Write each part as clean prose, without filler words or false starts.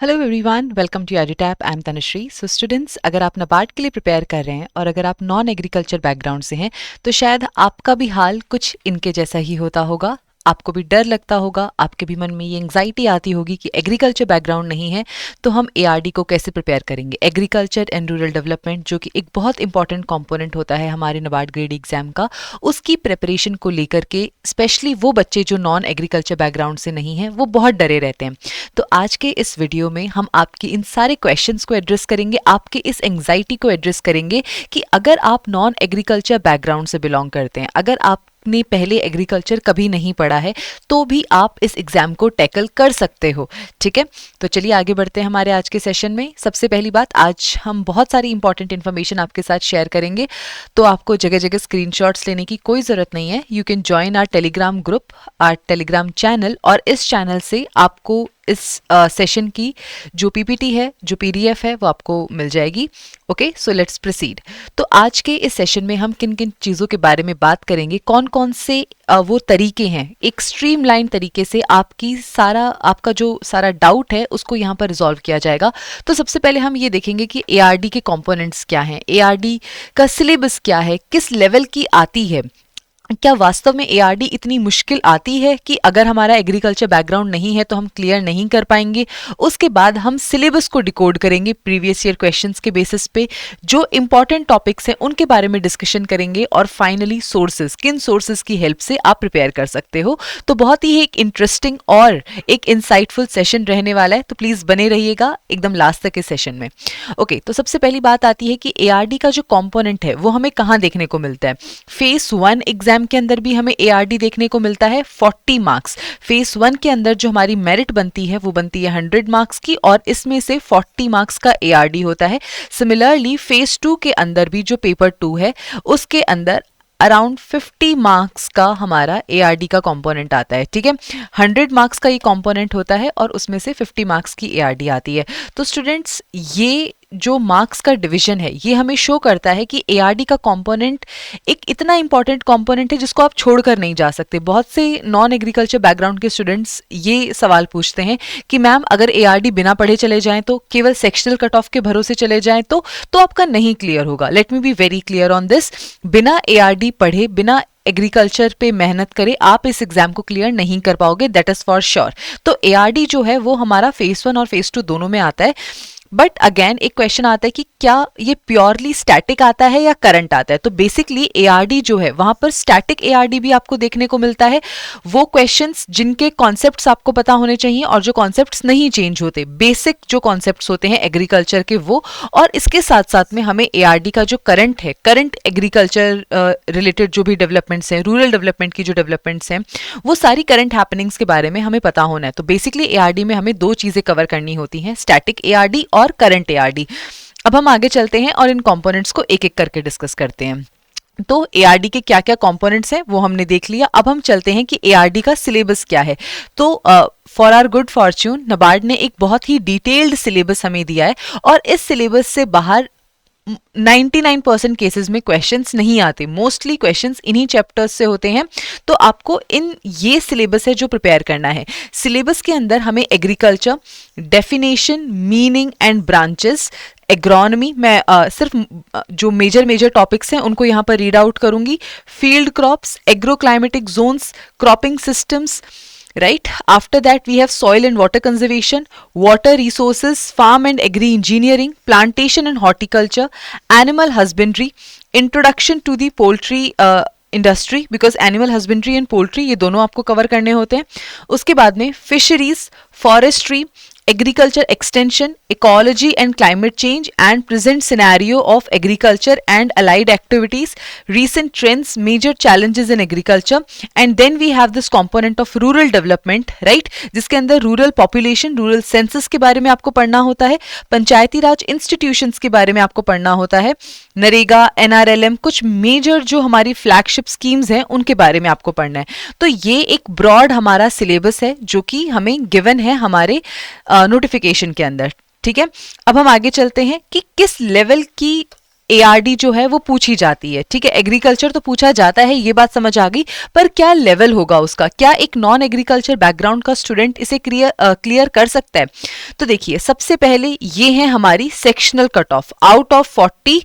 Hello everyone, welcome to Edutap. I am Tanushree. So students, अगर आप नाबार्ड के लिए प्रिपेयर कर रहे हैं और अगर आप नॉन एग्रीकल्चर बैकग्राउंड से हैं तो शायद आपका भी हाल कुछ इनके जैसा ही होता होगा। आपको भी डर लगता होगा, आपके भी मन में ये एंग्जाइटी आती होगी कि एग्रीकल्चर बैकग्राउंड नहीं है तो हम एआरडी को कैसे प्रिपेयर करेंगे। एग्रीकल्चर एंड रूरल डेवलपमेंट जो कि एक बहुत इंपॉर्टेंट कंपोनेंट होता है हमारे नाबार्ड ग्रेड एग्जाम का, उसकी प्रिपरेशन को लेकर के स्पेशली वो बच्चे जो नॉन एग्रीकल्चर बैकग्राउंड से नहीं हैं वो बहुत डरे रहते हैं। तो आज के इस वीडियो में हम आपकी इन सारे क्वेश्चंस को एड्रेस करेंगे, आपके इस एंग्जाइटी को एड्रेस करेंगे कि अगर आप नॉन एग्रीकल्चर बैकग्राउंड से बिलोंग करते हैं, अगर आपने पहले एग्रीकल्चर कभी नहीं पढ़ा है तो भी आप इस एग्जाम को टैकल कर सकते हो। ठीक है, तो चलिए आगे बढ़ते हैं हमारे आज के सेशन में। सबसे पहली बात, आज हम बहुत सारी इंपॉर्टेंट इन्फॉर्मेशन आपके साथ शेयर करेंगे, तो आपको जगह जगह स्क्रीनशॉट्स लेने की कोई ज़रूरत नहीं है। You can join our Telegram group, our Telegram channel, और इस चैनल से आपको इस सेशन की जो पीपीटी है, जो पीडीएफ है, वो आपको मिल जाएगी। Okay, so let's proceed. तो आज के इस सेशन में हम किन किन चीज़ों के बारे में बात करेंगे, कौन कौन से वो तरीके हैं, एक स्ट्रीमलाइन तरीके से आपका जो सारा डाउट है उसको यहाँ पर रिजॉल्व किया जाएगा। तो सबसे पहले हम ये देखेंगे कि एआरडी के कंपोनेंट्स क्या हैं, एआरडी का सिलेबस क्या है, किस लेवल की आती है, क्या वास्तव में एआरडी इतनी मुश्किल आती है कि अगर हमारा एग्रीकल्चर बैकग्राउंड नहीं है तो हम क्लियर नहीं कर पाएंगे। उसके बाद हम सिलेबस को डिकोड करेंगे प्रीवियस ईयर क्वेश्चंस के बेसिस पे, जो इंपॉर्टेंट टॉपिक्स हैं उनके बारे में डिस्कशन करेंगे, और फाइनली सोर्सेज, किन सोर्सेज की हेल्प से आप प्रिपेयर कर सकते हो। तो बहुत ही एक इंटरेस्टिंग और एक इंसाइटफुल सेशन रहने वाला है, तो प्लीज बने रहिएगा एकदम लास्ट तक इस सेशन में। ओके, तो सबसे पहली बात आती है कि एआरडी का जो कॉम्पोनेंट है वो हमें कहाँ देखने को मिलता है। फेस 1 एग्जाम के अंदर भी हमें एआरडी देखने को मिलता है 40 मार्क्स। फेस 1 के अंदर जो हमारी मेरिट बनती है वो बनती है 100 मार्क्स की, और इसमें से 40 मार्क्स का एआरडी होता है। सिमिलरली फेस 2 के अंदर भी जो पेपर 2 है उसके अंदर अराउंड 50 मार्क्स का हमारा एआरडी का कंपोनेंट आता है। ठीक है, 100 मार्क्स का ये कंपोनेंट होता है और उसमें से 50 मार्क्स की एआरडी आती है। तो स्टूडेंट्स, ये जो मार्क्स का डिवीजन है ये हमें शो करता है कि एआरडी का कंपोनेंट एक इतना इंपॉर्टेंट कंपोनेंट है जिसको आप छोड़कर नहीं जा सकते। बहुत से नॉन एग्रीकल्चर बैकग्राउंड के स्टूडेंट्स ये सवाल पूछते हैं कि मैम अगर एआरडी बिना पढ़े चले जाएं तो, केवल सेक्शनल कट ऑफ के भरोसे चले जाएं तो आपका नहीं क्लियर होगा। Let me be very clear on this, बिना एआरडी पढ़े, बिना एग्रीकल्चर पे मेहनत करे आप इस एग्जाम को क्लियर नहीं कर पाओगे, दैट इज फॉर श्योर। तो एआरडी जो है वो हमारा फेस 1 और फेस 2 दोनों में आता है। बट अगेन एक क्वेश्चन आता है कि क्या ये प्योरली स्टैटिक आता है या करंट आता है। तो बेसिकली एआरडी जो है वहां पर स्टैटिक एआरडी भी आपको देखने को मिलता है। वो क्वेश्चंस जिनके कॉन्सेप्ट्स आपको पता होने चाहिए और जो कॉन्सेप्ट्स नहीं चेंज होते, बेसिक जो कॉन्सेप्ट्स होते हैं एग्रीकल्चर के वो, और इसके साथ साथ में हमें एआरडी का जो करंट है, करंट एग्रीकल्चर रिलेटेड जो भी डेवलपमेंट्स हैं, रूरल डेवलपमेंट की जो डेवलपमेंट्स हैं, वो सारी करंट हैपनिंग्स के बारे में हमें पता होना है। तो बेसिकली एआरडी में हमें दो चीजें कवर करनी होती हैं, स्टैटिक एआरडी और करंट एआरडी। अब हम आगे चलते हैं और इन कंपोनेंट्स को एक एक करके डिस्कस करते हैं। तो एआरडी के क्या क्या कंपोनेंट्स हैं वो हमने देख लिया। अब हम चलते हैं कि एआरडी का सिलेबस क्या है। तो for our good fortune NABARD ने एक बहुत ही डिटेल्ड सिलेबस हमें दिया है, और इस सिलेबस से बाहर 99% केसेस में क्वेश्चंस नहीं आते। मोस्टली क्वेश्चंस इन्हीं चैप्टर्स से होते हैं। तो आपको ये सिलेबस है जो प्रिपेयर करना है। सिलेबस के अंदर हमें agriculture, definition, meaning and branches, agronomy, मैं सिर्फ जो मेजर टॉपिक्स हैं उनको यहाँ पर रीड आउट करूंगी, field crops, agro climatic zones, cropping systems, right? After that we have soil and water conservation, water resources, farm and agri engineering, plantation and horticulture, animal husbandry, introduction to the poultry industry, because animal husbandry and poultry ये दोनों आपको cover करने होते हैं। उसके बाद में fisheries, forestry, agriculture extension, ecology and climate change and present scenario of agriculture and allied activities, recent trends, major challenges in agriculture, and then we have this component of rural development, right, जिसके अंदर rural population, rural census के बारे में आपको पढ़ना होता है, पंचायती राज institutions के बारे में आपको पढ़ना होता है, नरेगा, एनआरएलएम, कुछ मेजर जो हमारी फ्लैगशिप स्कीम्स हैं उनके बारे में आपको पढ़ना है। तो ये एक ब्रॉड हमारा सिलेबस है जो कि हमें गिवन है हमारे नोटिफिकेशन के अंदर। ठीक है, अब हम आगे चलते हैं कि किस लेवल की ARD जो है वो पूछी जाती है, ठीक है। एग्रीकल्चर तो पूछा जाता है, ये बात समझ आ गई, पर क्या लेवल होगा उसका, क्या एक नॉन एग्रीकल्चर बैकग्राउंड का स्टूडेंट इसे क्लियर कर सकता है? तो देखिए, सबसे पहले ये है हमारी sectional cut off. Out of 40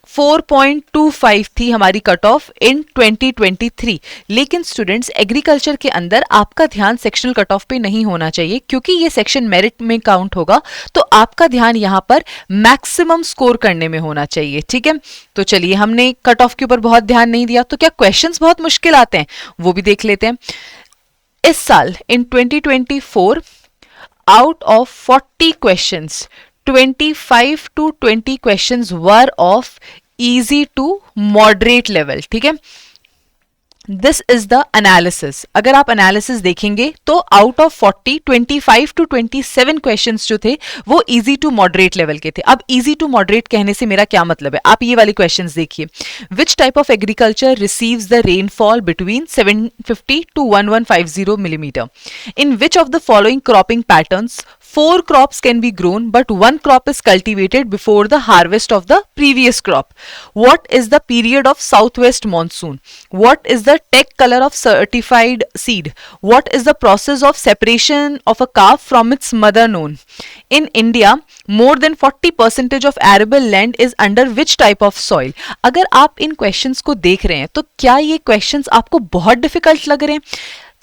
4.25 थी हमारी कट ऑफ इन 2023। लेकिन स्टूडेंट्स, एग्रीकल्चर के अंदर आपका ध्यान सेक्शनल कट ऑफ पे नहीं होना चाहिए, क्योंकि ये सेक्शन मेरिट में काउंट होगा, तो आपका ध्यान यहाँ पर मैक्सिमम स्कोर करने में होना चाहिए, ठीक है। तो चलिए, हमने कट ऑफ के ऊपर बहुत ध्यान नहीं दिया, तो क्या क्वेश्चंस बहुत मुश्किल आते हैं वो भी देख लेते हैं। इस साल इन 2024 out of 40 questions 25 to 20 questions were of easy to moderate level, ठीक है। This is the analysis. अगर आप एनालिसिस देखेंगे तो आउट ऑफ 40 25 to 27 क्वेश्चंस जो थे वो इजी टू मॉडरेट लेवल के थे। अब इजी टू मॉडरेट कहने से मेरा क्या मतलब है, आप ये वाली क्वेश्चंस देखिए। Which type of agriculture receives the rainfall between 750 to 1150 millimetre? In which of the following cropping patterns 4 crops can be grown but 1 crop is cultivated before the harvest of the previous crop? What is the period of southwest monsoon? What is the tech color of certified seed? What is the process of separation of a calf from its mother known? In India, more than 40% of arable land is under which type of soil? अगर आप इन questions को देख रहे हैं तो क्या ये questions आपको बहुत difficult लग रहे हैं?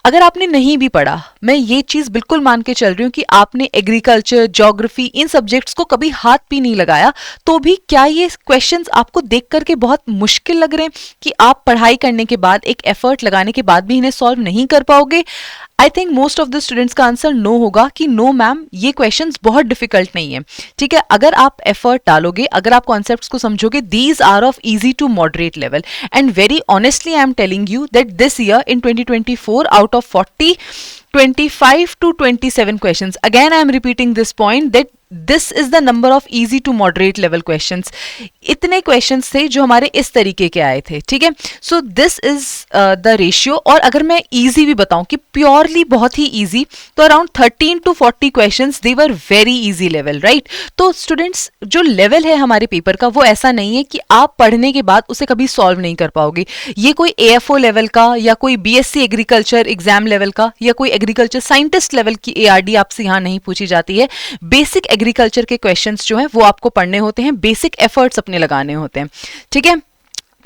अगर आपने नहीं भी पढ़ा, मैं ये चीज बिल्कुल मान के चल रही हूँ कि आपने एग्रीकल्चर, ज्योग्राफी, इन सब्जेक्ट्स को कभी हाथ भी नहीं लगाया, तो भी क्या ये क्वेश्चंस आपको देख करके बहुत मुश्किल लग रहे हैं कि आप पढ़ाई करने के बाद, एक एफर्ट लगाने के बाद भी इन्हें सॉल्व नहीं कर पाओगे? I think most of the students का आंसर नो होगा कि नो मैम, ये क्वेश्चंस बहुत डिफिकल्ट नहीं है, ठीक है। अगर आप एफर्ट डालोगे, अगर आप कॉन्सेप्ट्स को समझोगे, these are of easy to moderate level. And very honestly I am telling you that this year in 2024 out of 40 25 to 27 questions, again I am repeating this point that this is the number of easy to moderate level questions. इतने questions थे जो हमारे इस तरीके के आए थे, ठीक है। So this is the ratio। और अगर मैं easy भी बताऊं कि purely बहुत ही easy, तो around 13 to 40 questions they were very easy level, right? तो students, जो level है हमारे पेपर का वो ऐसा नहीं है कि आप पढ़ने के बाद उसे कभी solve नहीं कर पाओगे। ये कोई AFO level का या कोई BSc agriculture exam level का या कोई एग्रीकल्चर साइंटिस्ट लेवल की ARD आपसे यहाँ नहीं पूछी जाती है। बेसिक एग्रीकल्चर के क्वेश्चंस जो हैं वो आपको पढ़ने होते हैं, बेसिक एफर्ट्स अपने लगाने होते हैं, ठीक है।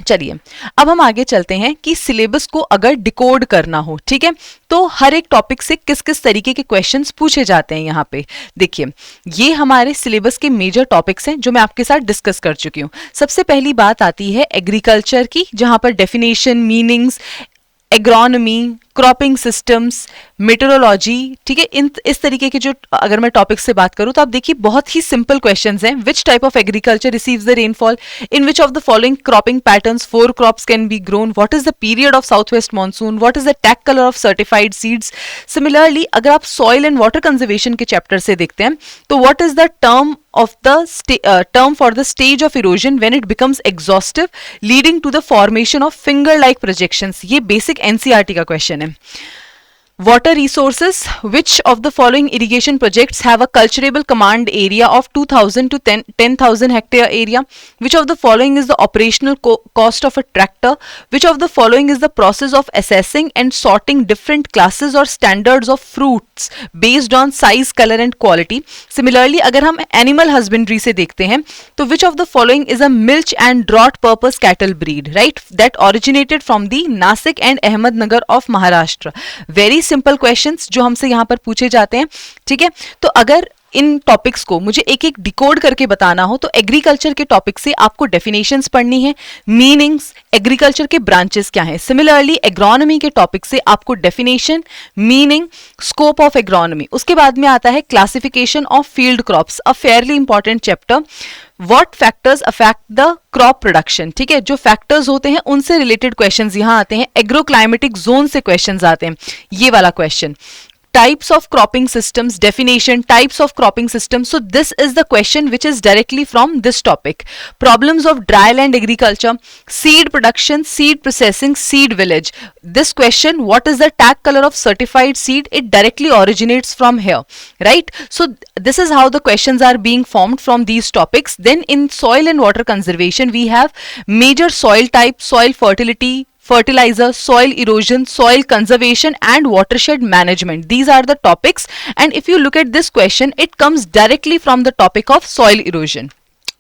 चलिए, अब हम आगे चलते हैं कि सिलेबस को अगर डिकोड करना हो, ठीक है, तो हर एक टॉपिक से किस किस तरीके के क्वेश्चंस पूछे जाते हैं। यहाँ पे देखिए, ये हमारे सिलेबस के मेजर टॉपिक्स हैं जो मैं आपके साथ डिस्कस कर चुकी हूँ। सबसे पहली बात आती है एग्रीकल्चर की, जहां पर definition, meanings, agronomy, cropping systems, metrology, ठीक है। इस तरीके के जो अगर मैं टॉपिक से बात करूं तो आप देखिए बहुत ही सिंपल क्वेश्चंस हैं। Which type of agriculture receives the rainfall? In which of the following cropping patterns 4 crops can be grown? What is the period of south west monsoon? What is the tag colour of certified seeds? Similarly, अगर आप soil and water conservation के chapter से देखते हैं तो what is the term of the term for the stage of erosion when it becomes exhaustive leading to the formation of finger like projections? ये basic NCERT का question है। Water resources, which of the following irrigation projects have a cultivable command area of 2000 to 10,000 hectare area? Which of the following is the operational cost of a tractor? Which of the following is the process of assessing and sorting different classes or standards of fruits based on size, color and quality? Similarly, अगर हम animal husbandry से देखते हैं तो which of the following is a milch and draught purpose cattle breed, right? That originated from the Nasik and Ahmednagar of Maharashtra. Very simple questions जो हमसे यहाँ पर पूछे जाते हैं, ठीक है। तो अगर इन टॉपिक्स को मुझे एक एक डिकोड करके बताना हो तो एग्रीकल्चर के टॉपिक से आपको डेफिनेशंस पढ़नी है, मीनिंग्स, एग्रीकल्चर के ब्रांचेस क्या हैं। सिमिलरली, एग्रोनॉमी के टॉपिक से आपको definition, meaning, scope of agronomy. उसके बाद में आता है classification of field crops, a fairly important chapter. What factors affect the crop production, ठीक है। जो फैक्टर्स होते हैं उनसे रिलेटेड क्वेश्चंस यहाँ आते हैं। एग्रोक्लाइमेटिक जोन से क्वेश्चंस आते हैं, ये वाला question. types of cropping systems, definition, types of cropping systems. So this is the question which is directly from this topic. Problems of dry land agriculture, seed production, seed processing, seed village. This question, what is the tag color of certified seed? It directly originates from here, right? So this is how the questions are being formed from these topics. Then in soil and water conservation, we have major soil type, soil fertility, fertilizer, soil erosion, soil conservation, and watershed management. These are the topics, and if you look at this question, it comes directly from the topic of soil erosion.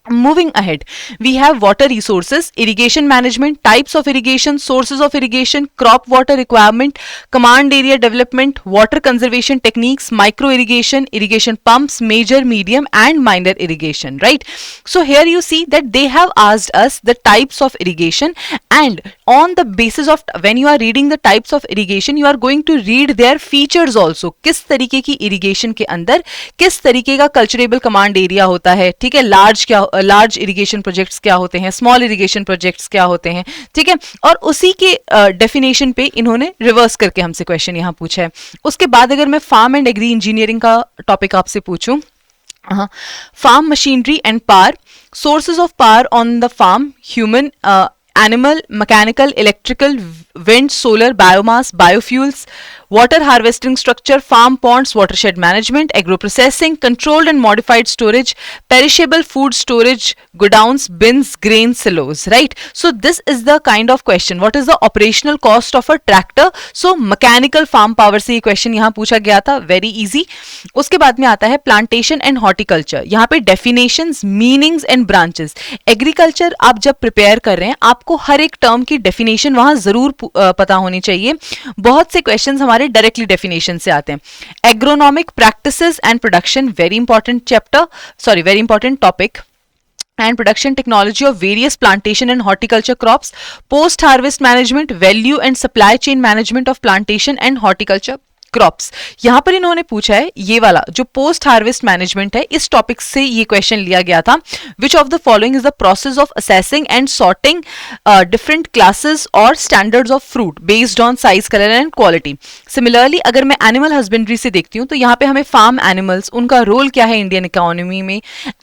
Moving ahead, we have water resources, irrigation management, types of irrigation, sources of irrigation, crop water requirement, command area development, water conservation techniques, micro irrigation, irrigation pumps, major, medium, and minor irrigation, right? So here you see that they have asked us the types of irrigation, and on the basis of when you are reading the types of irrigation, you are going to read their features also. किस तरीके की irrigation के अंदर किस तरीके का culturable command area होता है, ठीक है, लार्ज इरिगेशन प्रोजेक्ट्स क्या होते हैं, स्मॉल इरिगेशन प्रोजेक्ट्स क्या होते हैं, ठीक है, और उसी के डेफिनेशन पे इन्होंने रिवर्स करके हमसे क्वेश्चन यहाँ पूछा है. उसके बाद अगर मैं फार्म एंड एग्री इंजीनियरिंग का टॉपिक आपसे पूछूं, farm machinery and power, sources of power on the farm, human, animal, mechanical, electrical, wind, solar, biomass, biofuels, water harvesting structure, farm ponds, watershed management, agro-processing, controlled and modified storage, perishable food storage, godowns, bins, grain silos, right? So this is the kind of question. What is the operational cost of a tractor? So mechanical farm power से ये question यहाँ पूछा गया था, very easy. उसके बाद में आता है plantation and horticulture. यहाँ पे definitions, meanings and branches. Agriculture आप जब prepare कर रहे हैं, आपको हर एक टर्म की डेफिनेशन वहां जरूर पता होनी चाहिए. बहुत से क्वेश्चंस हमारे डायरेक्टली डेफिनेशन से आते हैं. Agronomic practices and production, very important chapter, sorry very important topic. And production technology of various plantation and horticulture crops, post harvest management, value and supply chain management of plantation and horticulture crops. यहां पर इन्होंने पूछा है ये वाला जो post harvest management है, इस टॉपिक से ये क्वेश्चन लिया गया था. Which of the following is the process of assessing and sorting different classes और standards of fruit based on size, colour and quality. Similarly अगर मैं एनिमल हस्बेंड्री से देखती हूँ तो यहाँ पे हमें फार्म एनिमल्स, उनका रोल क्या है इंडियन इकोनॉमी में,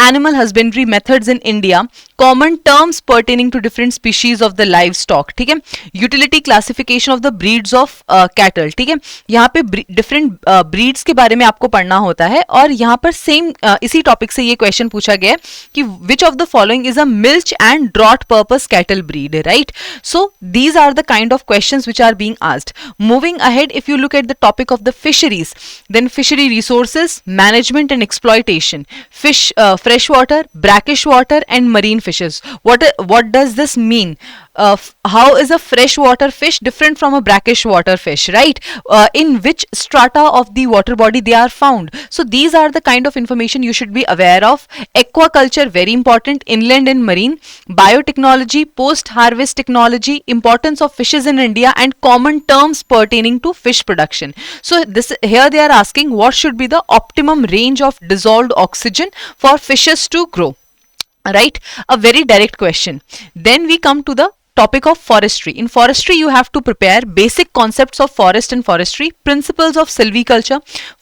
animal husbandry methods in India, common terms pertaining to different species of the livestock, ठीक है, utility classification of the breeds of cattle, ठीक है, यहाँ पे डिफरेंट ब्रीड्स के बारे में आपको पढ़ना होता है. और यहाँ पर सेम इसी टॉपिक से ये क्वेश्चन पूछा गया है कि which of the following is a milch and draught purpose cattle breed, right? So these are the kind of questions which are being asked. Moving ahead, if you look at the topic of the fisheries, then fishery resources, management and exploitation, fish, fresh water, brackish water and marine fishes. What does this mean? How is a freshwater fish different from a brackish water fish, right? In which strata of the water body they are found? So these are the kind of information you should be aware of. Aquaculture, very important, inland and marine, biotechnology, post-harvest technology, importance of fishes in India, and common terms pertaining to fish production. So this here they are asking what should be the optimum range of dissolved oxygen for fishes to grow. Right, a very direct question. Then we come to the topic of forestry. In forestry you have to prepare basic concepts of forest and forestry, principles of silviculture,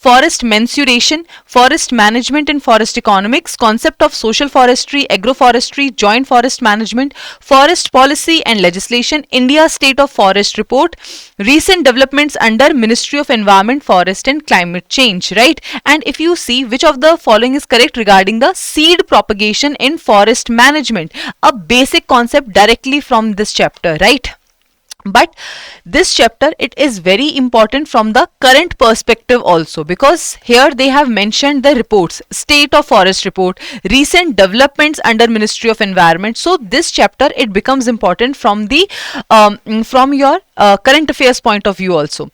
forest mensuration, forest management and forest economics, concept of social forestry, agroforestry, joint forest management, forest policy and legislation, India state of forest report, recent developments under Ministry of Environment, Forest and Climate Change, right? And if you see which of the following is correct regarding the seed propagation in forest management, a basic concept directly from this chapter, right? But this chapter, it is very important from the current perspective also, because here they have mentioned the reports, state of forest report, recent developments under Ministry of Environment. So this chapter, it becomes important from the from your current affairs point of view also.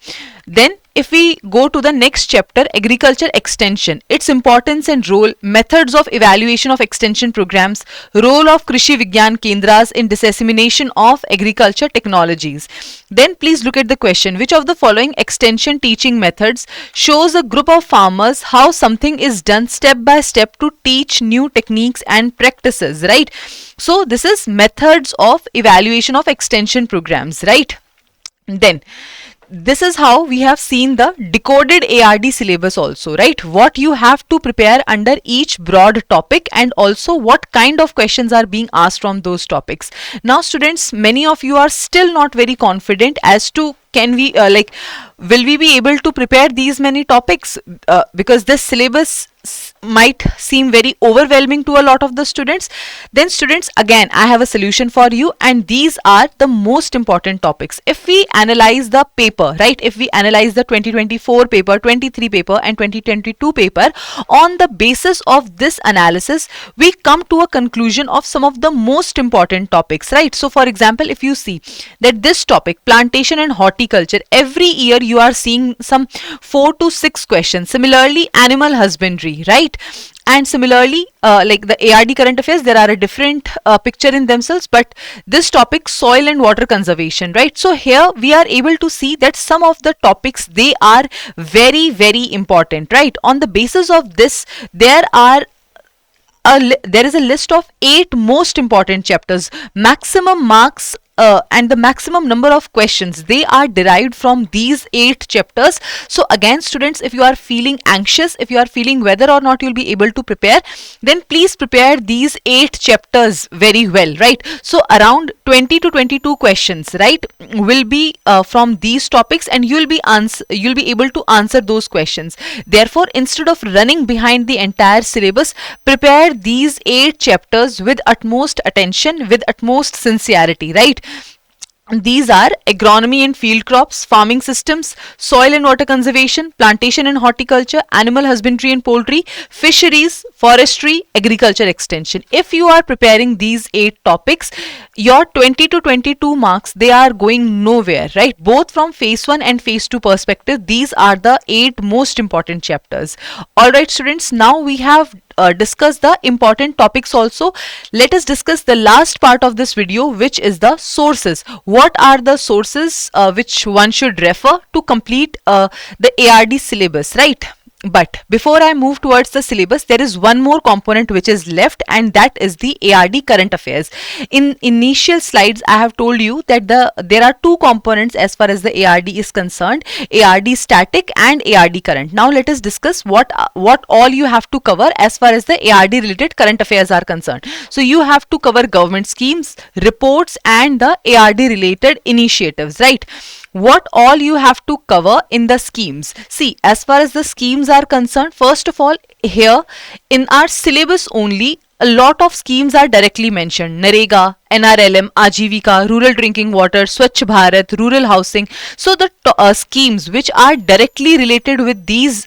Then if we go to the next chapter, agriculture extension, its importance and role, methods of evaluation of extension programs, role of Krishi Vigyan Kendras in dissemination of agriculture technologies. Then please look at the question, which of the following extension teaching methods shows a group of farmers how something is done step by step to teach new techniques and practices, right? So this is methods of evaluation of extension programs, right? Then this is how we have seen the decoded ARD syllabus also, right? What you have to prepare under each broad topic and also what kind of questions are being asked from those topics. Now students, many of you are still not very confident as to can we will we be able to prepare these many topics, because this syllabus might seem very overwhelming to a lot of the students. Then students, again I have a solution for you, and these are the most important topics. If we analyze the paper, right, if we analyze the 2024 paper, 23 paper and 2022 paper, on the basis of this analysis we come to a conclusion of some of the most important topics, right? So for example, if you see that this topic, plantation and horticulture, every year you are seeing some 4 to 6 questions. Similarly, animal husbandry, right? And similarly, like the ARD current affairs, there are a different picture in themselves, but this topic, soil and water conservation, right? So here we are able to see that some of the topics, they are very, very important, right? On the basis of this, there is a list of 8 most important chapters. Maximum marks and the maximum number of questions, they are derived from these 8 chapters. So again students, if you are feeling anxious, if you are feeling whether or not you'll be able to prepare, then please prepare these 8 chapters very well, right? So around 20 to 22 questions, right, will be from these topics, and you'll be able to answer those questions. Therefore, instead of running behind the entire syllabus, prepare these 8 chapters with utmost attention, with utmost sincerity, right? These are agronomy and field crops, farming systems, soil and water conservation, plantation and horticulture, animal husbandry and poultry, fisheries, forestry, agriculture extension. If you are preparing these 8 topics, your 20 to 22 marks, they are going nowhere, right? Both from phase 1 and phase 2 perspective, these are the 8 most important chapters. Alright students, now we have discuss the important topics also. Let us discuss the last part of this video, which is the sources. What are the sources which one should refer to complete the ARD syllabus, right? But before I move towards the syllabus, there is one more component which is left, and that is the ARD current affairs. In initial slides, I have told you that there are 2 components as far as the ARD is concerned: ARD static and ARD current. Now let us discuss what all you have to cover as far as the ARD related current affairs are concerned. So you have to cover government schemes, reports, and the ARD related initiatives, right? What all you have to cover in the schemes. See, as far as the schemes are concerned, first of all, here in our syllabus only, a lot of schemes are directly mentioned: NREGA, NRLM, Ajivika, rural drinking water, Swachh Bharat, rural housing. So the schemes which are directly related with these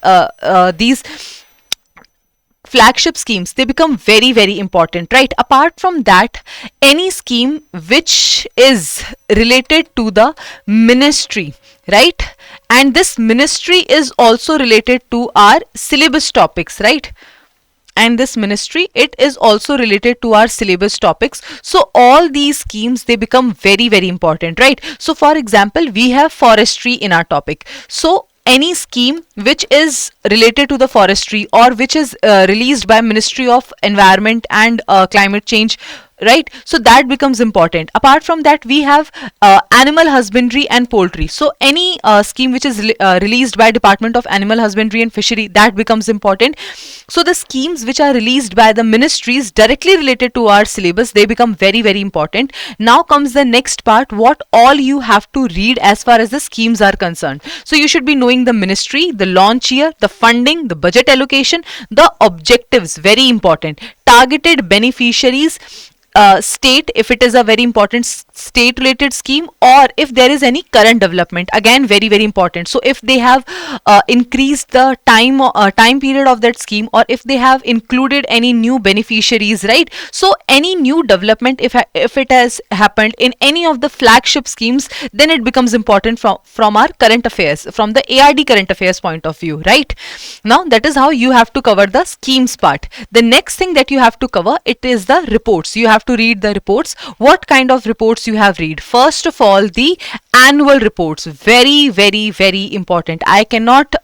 flagship schemes, they become very, very important, right? Apart from that, any scheme which is related to the ministry, right, and this ministry is also related to our syllabus topics, right, and this ministry, it is also related to our syllabus topics. So all these schemes, they become very, very important, right? So for example, we have forestry in our topic. So any scheme which is related to the forestry or which is released by Ministry of Environment and Climate Change, right, so that becomes important. Apart from that, we have animal husbandry and poultry. So any scheme which is released by Department of Animal Husbandry and Fishery, that becomes important. So the schemes which are released by the ministries directly related to our syllabus, they become very, very important. Now comes the next part, what all you have to read as far as the schemes are concerned. So you should be knowing the ministry, the launch year, the funding, the budget allocation, the objectives, very important, targeted beneficiaries, state, if it is a very important state related scheme, or if there is any current development, again very, very important. So if they have increased the time period of that scheme, or if they have included any new beneficiaries, right? So any new development, if it has happened in any of the flagship schemes, then it becomes important from our current affairs, from the ARD current affairs point of view, right? Now that is how you have to cover the schemes part. The next thing that you have to cover, it is the reports. You have to read the reports. What kind of reports you have read? First of all, the annual reports, very, very, very important. I cannot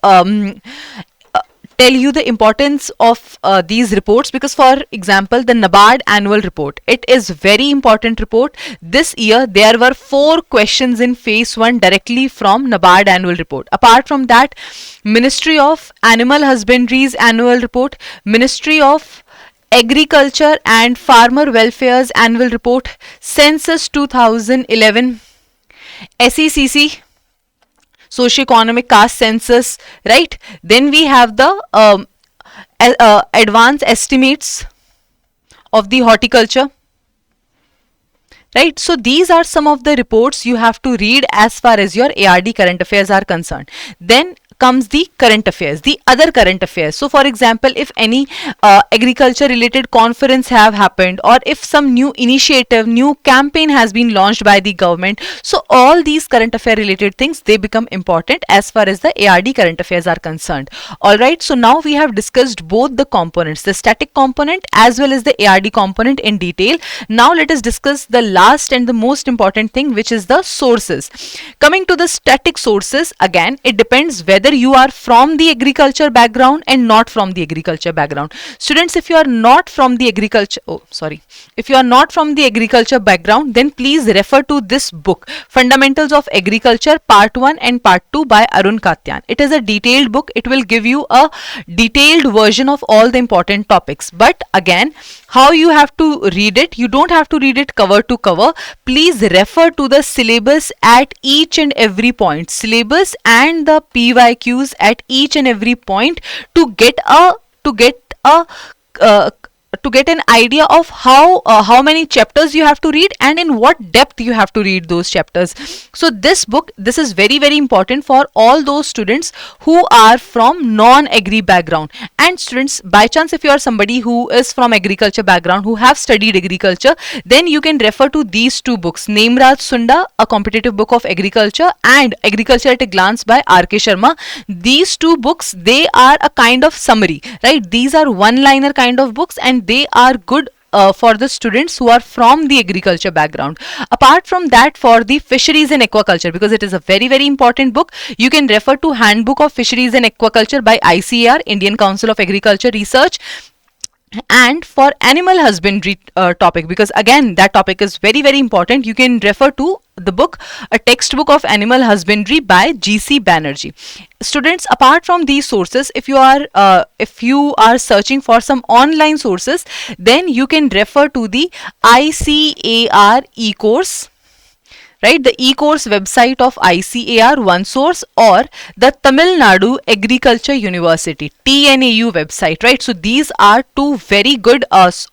tell you the importance of these reports, because for example the NABARD annual report, it is very important report. This year there were 4 questions in phase 1 directly from NABARD annual report. Apart from that, Ministry of Animal Husbandry's annual report, Ministry of Agriculture and Farmer Welfare's annual report, Census 2011, SECC, Socioeconomic Caste Census, right? Then we have the advanced estimates of the horticulture, right? So these are some of the reports you have to read as far as your ARD current affairs are concerned. Then comes the current affairs, the other current affairs. So for example, if any agriculture related conference have happened, or if some new initiative, new campaign has been launched by the government, so all these current affair related things, they become important as far as the ARD current affairs are concerned. Alright, so now we have discussed both the components, the static component as well as the ARD component in detail. Now let us discuss the last and the most important thing, which is the sources. Coming to the static sources, again it depends whether you are from the agriculture background and not from the agriculture background. Students, if you are not from the agriculture, if you are not from the agriculture background, then please refer to this book, Fundamentals of Agriculture Part 1 and Part 2 by Arun Katyan. It is a detailed book. It will give you a detailed version of all the important topics. But again, how you have to read it, you don't have to read it cover to cover. Please refer to the syllabus at each and every point, syllabus and the PYQs at each and every point, to get an idea of how many chapters you have to read and in what depth you have to read those chapters. So this book, this is very very important for all those students who are from non-agri background. And students, by chance if you are somebody who is from agriculture background, who have studied agriculture, then you can refer to these 2 books, Nemraj Sunda, A Competitive Book of Agriculture, and Agriculture at a Glance by R.K. Sharma. These 2 books, they are a kind of summary, right? These are one-liner kind of books, and they are good for the students who are from the agriculture background. Apart from that, for the fisheries and aquaculture, because it is a very very important book, you can refer to Handbook of Fisheries and Aquaculture by ICAR, Indian Council of Agriculture Research. And for animal husbandry topic, because again that topic is very very important, you can refer to the book, A Textbook of Animal Husbandry by G.C. Banerjee. Students, apart from these sources, if you are searching for some online sources, then you can refer to the ICAR e-course, right? The e-course website of ICAR, OneSource, or the Tamil Nadu Agriculture University, TNAU website, right? So these are 2 very good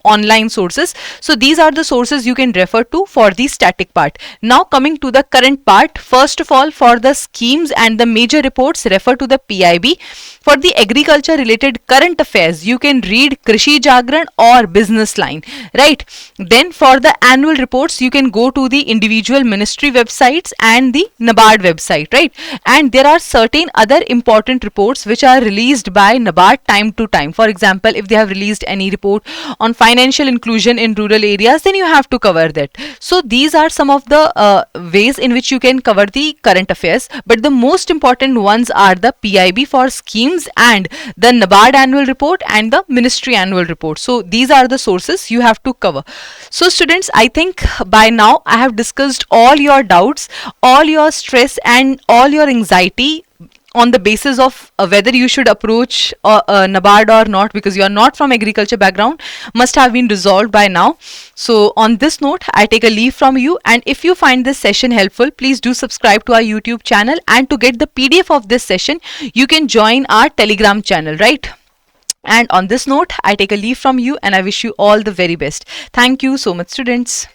online sources. So these are the sources you can refer to for the static part. Now coming to the current part, first of all, for the schemes and the major reports, refer to the PIB. For the agriculture related current affairs, you can read Krishi Jagran or Business Line, right? Then for the annual reports, you can go to the individual ministry websites and the NABARD website, right? And there are certain other important reports which are released by NABARD time to time. For example, if they have released any report on financial inclusion in rural areas, then you have to cover that. So these are some of the ways in which you can cover the current affairs, but the most important ones are the PIB for schemes and the NABARD annual report and the ministry annual report. So these are the sources you have to cover. So students, I think by now I have discussed all your doubts, all your stress and all your anxiety on the basis of whether you should approach NABARD or not, because you are not from agriculture background, must have been resolved by now. So on this note, I take a leave from you, and if you find this session helpful, please do subscribe to our YouTube channel, and to get the PDF of this session, you can join our Telegram channel, right? And on this note, I take a leave from you and I wish you all the very best. Thank you so much, students.